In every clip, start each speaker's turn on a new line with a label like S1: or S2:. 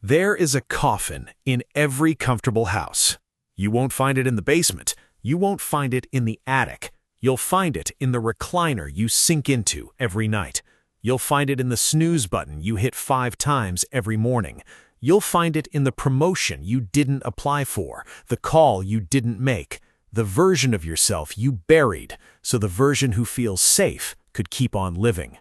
S1: There is a coffin in every comfortable house. You won't find it in the basement. You won't find it in the attic. You'll find it in the recliner you sink into every night. You'll find it in the snooze button you hit 5 times every morning. You'll find it in the promotion you didn't apply for, the call you didn't make, the version of yourself you buried so the version who feels safe could keep on living.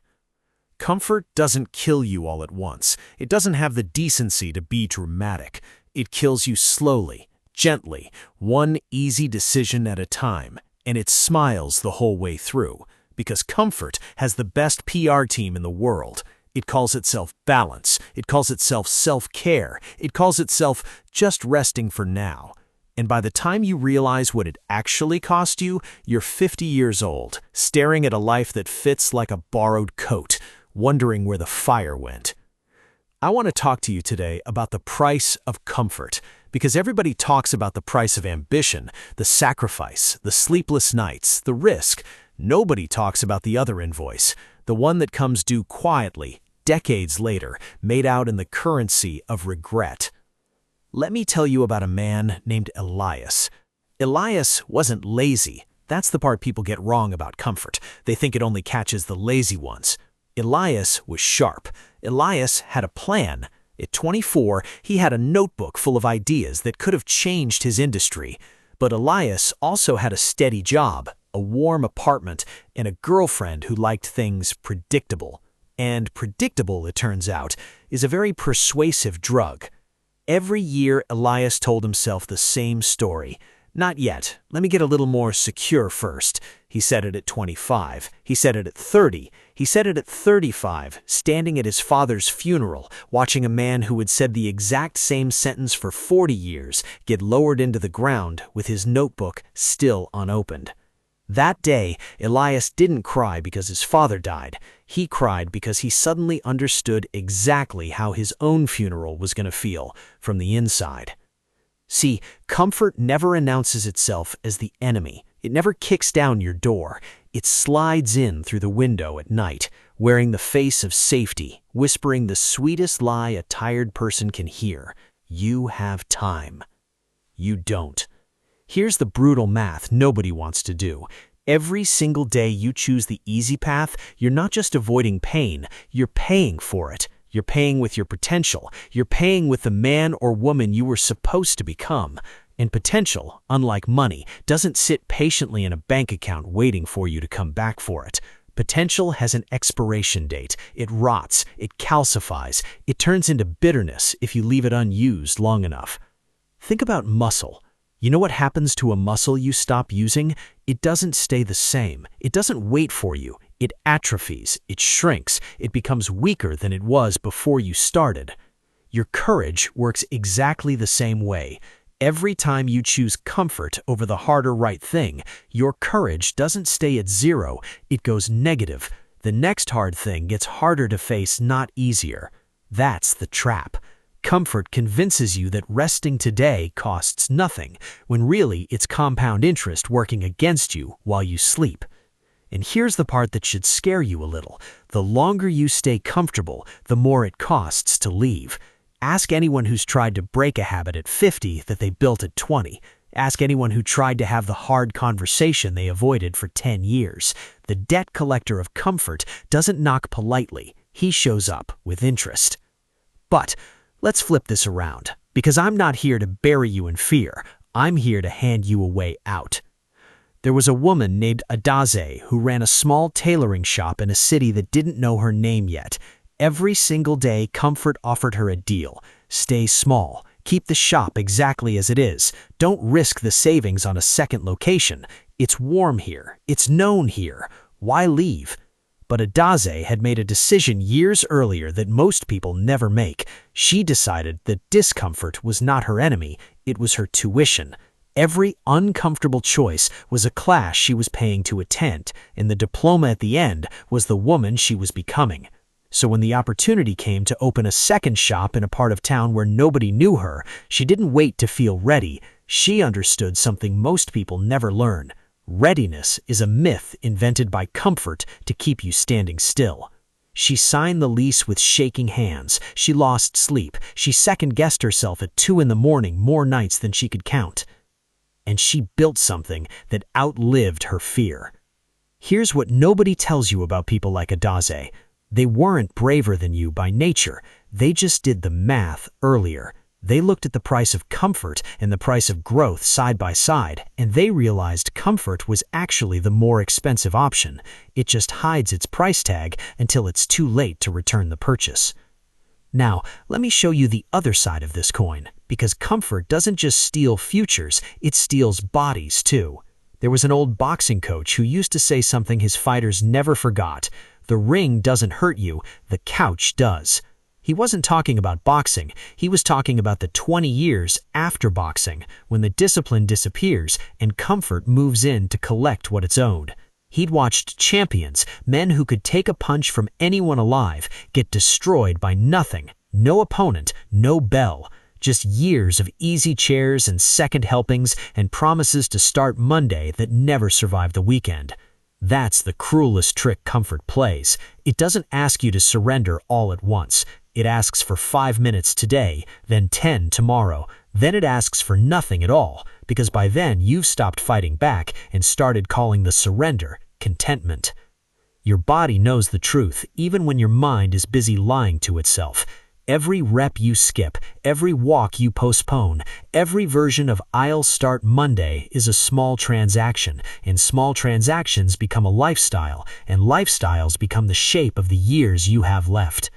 S1: Comfort doesn't kill you all at once. It doesn't have the decency to be dramatic. It kills you slowly, gently, one easy decision at a time, and it smiles the whole way through, because comfort has the best PR team in the world. It calls itself balance. It calls itself self-care. It calls itself just resting for now. And by the time you realize what it actually cost you, you're 50 years old, staring at a life that fits like a borrowed coat, wondering where the fire went. I want to talk to you today about the price of comfort, because everybody talks about the price of ambition, the sacrifice, the sleepless nights, the risk. Nobody talks about the other invoice, the one that comes due quietly, decades later, made out in the currency of regret. Let me tell you about a man named Elias. Elias wasn't lazy. That's the part people get wrong about comfort. They think it only catches the lazy ones. Elias was sharp. Elias had a plan. At 24, he had a notebook full of ideas that could have changed his industry. But Elias also had a steady job, a warm apartment, and a girlfriend who liked things predictable. And predictable, it turns out, is a very persuasive drug. Every year, Elias told himself the same story. Not yet. Let me get a little more secure first. He said it at 25. He said it at 30. He said it at 35, standing at his father's funeral, watching a man who had said the exact same sentence for 40 years get lowered into the ground with his notebook still unopened. That day, Elias didn't cry because his father died. He cried because he suddenly understood exactly how his own funeral was going to feel from the inside. See, comfort never announces itself as the enemy. It never kicks down your door. It slides in through the window at night, wearing the face of safety, whispering the sweetest lie a tired person can hear. You have time. You don't. Here's the brutal math nobody wants to do. Every single day you choose the easy path, you're not just avoiding pain, you're paying for it. You're paying with your potential. You're paying with the man or woman you were supposed to become. And potential, unlike money, doesn't sit patiently in a bank account waiting for you to come back for it. Potential has an expiration date. It rots. It calcifies. It turns into bitterness if you leave it unused long enough. Think about muscle. You know what happens to a muscle you stop using? It doesn't stay the same. It doesn't wait for you. It atrophies, it shrinks, it becomes weaker than it was before you started. Your courage works exactly the same way. Every time you choose comfort over the harder right thing, your courage doesn't stay at 0, it goes negative. The next hard thing gets harder to face, not easier. That's the trap. Comfort convinces you that resting today costs nothing, when really it's compound interest working against you while you sleep. And here's the part that should scare you a little. The longer you stay comfortable, the more it costs to leave. Ask anyone who's tried to break a habit at 50 that they built at 20. Ask anyone who tried to have the hard conversation they avoided for 10 years. The debt collector of comfort doesn't knock politely. He shows up with interest. But let's flip this around, because I'm not here to bury you in fear. I'm here to hand you a way out. There was a woman named Adaze who ran a small tailoring shop in a city that didn't know her name yet. Every single day, comfort offered her a deal. Stay small. Keep the shop exactly as it is. Don't risk the savings on a second location. It's warm here. It's known here. Why leave? But Adaze had made a decision years earlier that most people never make. She decided that discomfort was not her enemy. It was her tuition. Every uncomfortable choice was a class she was paying to attend, and the diploma at the end was the woman she was becoming. So when the opportunity came to open a second shop in a part of town where nobody knew her, she didn't wait to feel ready. She understood something most people never learn. Readiness is a myth invented by comfort to keep you standing still.
S2: She signed the lease with shaking hands. She lost sleep. She second-guessed herself at 2 in the morning more nights than she could count. And she built something that outlived her fear. Here's what nobody tells you about people like Adaze. They weren't braver than you by nature. They just did the math earlier. They looked at the price of comfort and the price of growth side by side, and they realized comfort was actually the more expensive option. It just hides its price tag until it's too late to return the purchase. Now, let me show you the other side of this coin, because comfort doesn't just steal futures, it steals bodies too. There was an old boxing coach who used to say something his fighters never forgot: the ring doesn't hurt you, the couch does. He wasn't talking about boxing, he was talking about the 20 years after boxing, when the discipline disappears and comfort moves in to collect what it's owed. He'd watched champions, men who could take a punch from anyone alive, get destroyed by nothing, no opponent, no bell. Just years of easy chairs and second helpings and promises to start Monday that never survived the weekend. That's the cruelest trick comfort plays. It doesn't ask you to surrender all at once. It asks for 5 minutes today, then 10 tomorrow. Then it asks for nothing at all, because by then you've stopped fighting back and started calling the surrender contentment. Your body knows the truth, even when your mind is busy lying to itself. Every rep you skip, every walk you postpone, every version of "I'll start Monday" is a small transaction, and small transactions become a lifestyle, and lifestyles become the shape of the years you have left.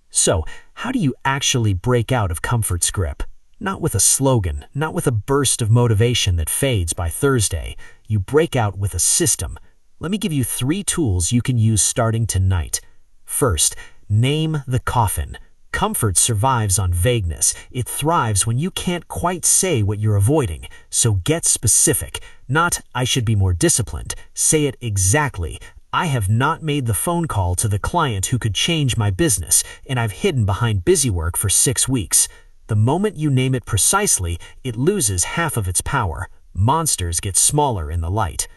S2: So, how do you actually break out of comfort's grip? Not with a slogan, not with a burst of motivation that fades by Thursday. You break out with a system. Let me give you 3 tools you can use starting tonight. First, name the coffin. Comfort survives on vagueness. It thrives when you can't quite say what you're avoiding. So get specific. Not, "I should be more disciplined." Say it exactly. "I have not made the phone call to the client who could change my business, and I've hidden behind busy work for 6 weeks. The moment you name it precisely, it loses half of its power. Monsters get smaller in the light.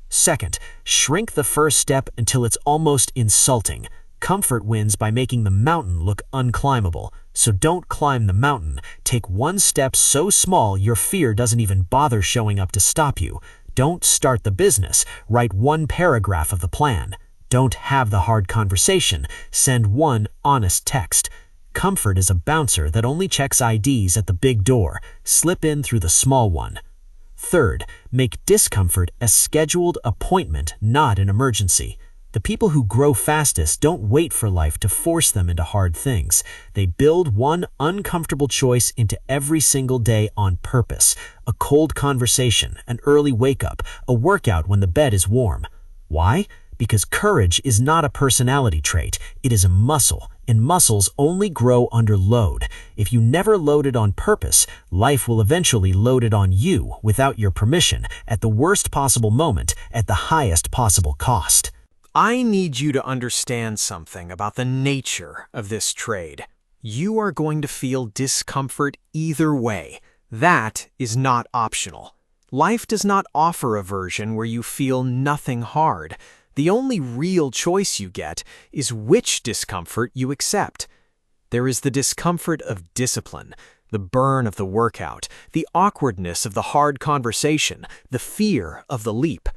S2: Second, shrink the first step until it's almost insulting. Comfort wins by making the mountain look unclimbable. So don't climb the mountain. Take one step so small your fear doesn't even bother showing up to stop you. Don't start the business. Write 1 paragraph of the plan. Don't have the hard conversation. Send 1 honest text. Comfort is a bouncer that only checks IDs at the big door. Slip in through the small one. Third, make discomfort a scheduled appointment, not an emergency. The people who grow fastest don't wait for life to force them into hard things. They build 1 uncomfortable choice into every single day on purpose. A cold conversation, an early wake-up, a workout when the bed is warm. Why? Because courage is not a personality trait. It is a muscle, and muscles only grow under load. If you never load it on purpose, life will eventually load it on you without your permission, at the worst possible moment, at the highest possible cost.
S1: I need you to understand something about the nature of this trade. You are going to feel discomfort either way. That is not optional. Life does not offer a version where you feel nothing hard. The only real choice you get is which discomfort you accept. There is the discomfort of discipline, the burn of the workout, the awkwardness of the hard conversation, the fear of the leap.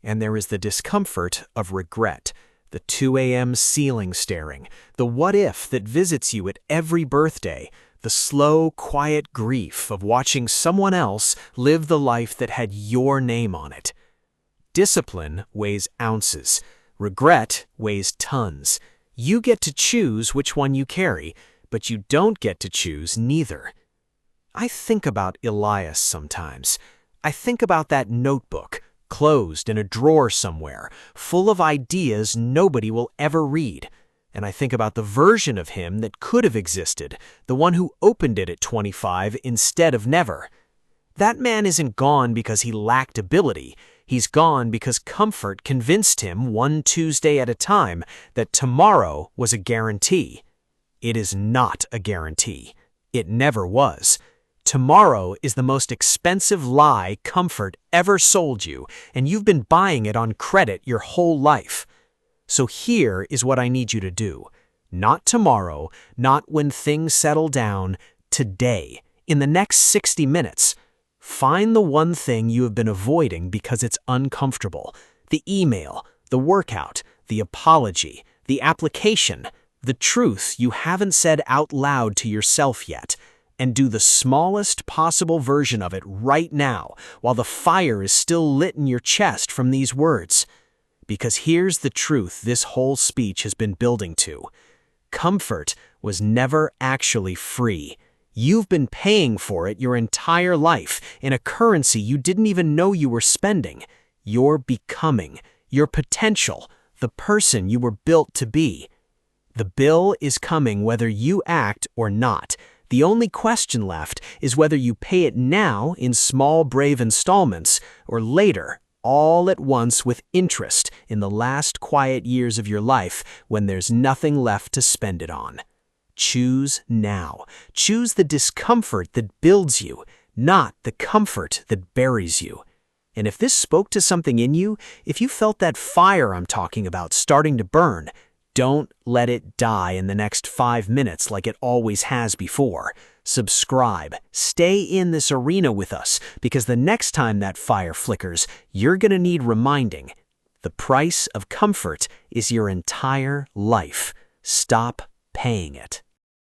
S1: And there is the discomfort of regret, the 2 a.m. ceiling staring, the what-if that visits you at every birthday, the slow, quiet grief of watching someone else live the life that had your name on it. Discipline weighs ounces. Regret weighs tons. You get to choose which one you carry, but you don't get to choose neither. I think about Elias sometimes. I think about that notebook, closed in a drawer somewhere, full of ideas nobody will ever read. And I think about the version of him that could have existed, the one who opened it at 25 instead of never. That man isn't gone because he lacked ability. He's gone because comfort convinced him 1 Tuesday at a time that tomorrow was a guarantee. It is not a guarantee. It never was. Tomorrow is the most expensive lie comfort ever sold you, and you've been buying it on credit your whole life.
S2: So here is what I need you to do. Not tomorrow, not when things settle down, today, in the next 60 minutes. Find the one thing you have been avoiding because it's uncomfortable. The email, the workout, the apology, the application, the truth you haven't said out loud to yourself yet. And do the smallest possible version of it right now, while the fire is still lit in your chest from these words. Because here's the truth this whole speech has been building to. Comfort was never actually free. You've been paying for it your entire life in a currency you didn't even know you were spending. Your becoming, your potential, the person you were built to be. The bill is coming whether you act or not. The only question left is whether you pay it now in small, brave installments or later, all at once with interest in the last quiet years of your life when there's nothing left to spend it on. Choose now. Choose the discomfort that builds you, not the comfort that buries you. And if this spoke to something in you, if you felt that fire I'm talking about starting to burn, don't let it die in the next 5 minutes like it always has before. Subscribe. Stay in this arena with us, because the next time that fire flickers, you're going to need reminding. The price of comfort is your entire life. Stop paying it.